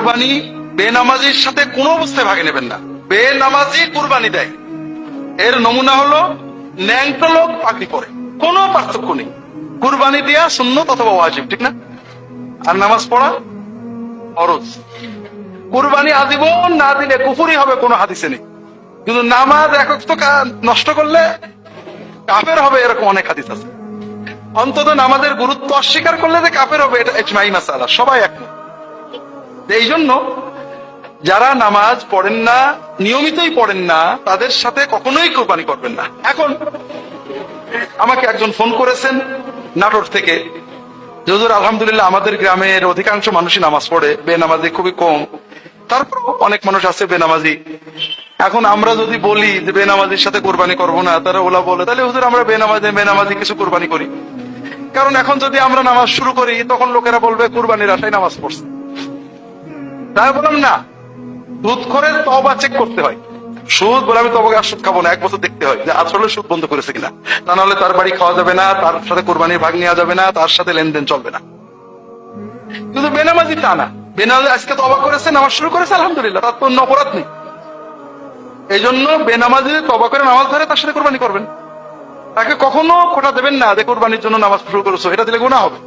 কোরবানি বেনামাজির সাথে কোনো অবস্থায় ভাগে নেবেন না। বেনামাজি কুরবানি দেয়, এর নমুনা হলো ন্যাংটো লোক পাগড়ি পরে, কোনো পার্থক্য নেই। কুরবানি দেয়া সুন্নত অথবা ওয়াজিব, ঠিক না? আর নামাজ পড়া ফরজ। কুরবানি আজীবন না দিলে কুফরি হবে, কোনো হাদিসে নেই। কিন্তু নামাজ একক তো নষ্ট করলে কাফের হবে, এরকম অনেক হাদিস আছে। অন্তত নামাজের গুরুত্ব অস্বীকার করলে যে কাফের হবে, এটা ইজমাই মাসালা, সবাই একমত। এই জন্য যারা নামাজ পড়েন না, নিয়মিতই পড়েন না, তাদের সাথে কখনোই কোরবানি করবেন না। এখন আমাকে একজন ফোন করেছেন নাটোর থেকে, হুজুর আলহামদুলিল্লাহ আমাদের গ্রামের অধিকাংশ মানুষই নামাজ পড়ে, বেনামাজি খুবই কম, তারপরেও অনেক মানুষ আছে বেনামাজি। এখন আমরা যদি বলি যে বেনামাজির সাথে কোরবানি করবো না, তারা ওলা বলে তাহলে হুজুর আমরা বেনামাজি কিছু কোরবানি করি। কারণ এখন যদি আমরা নামাজ শুরু করি, তখন লোকেরা বলবে কোরবানির আশায় নামাজ পড়ছে। তাই বললাম না, সুদ করে তওবা চেক করতে হয়। সুদ বলে আমি তবে আর সুদ খাবো না, 1 বছর দেখতে হয় যে আসলে সুদ বন্ধ করেছে কিনা। তা নাহলে তার বাড়ি খাওয়া যাবে না, তার সাথে কোরবানির ভাগ নেওয়া যাবে না, তার সাথে লেনদেন চলবে না। কিন্তু বেনামাজি তা না, বেনামাজি আজকে তওবা করেছে, নামাজ শুরু করেছে, আলহামদুলিল্লাহ, তার তো অন্য অপরাধ নেই। এই জন্য বেনামাজি তওবা করে নামাজ ধরে তার সাথে কোরবানি করবেন। তাকে কখনো খোটা দেবেন না যে কোরবানির জন্য নামাজ শুরু করেছো, এটা দিলে গুনাহ হবে।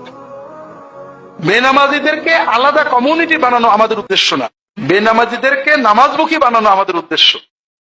বেনামাজিদেরকে আলাদা কমিউনিটি বানানো আমাদের উদ্দেশ্য না, বেনামাজিদেরকে নামাজমুখী বানানো আমাদের উদ্দেশ্য।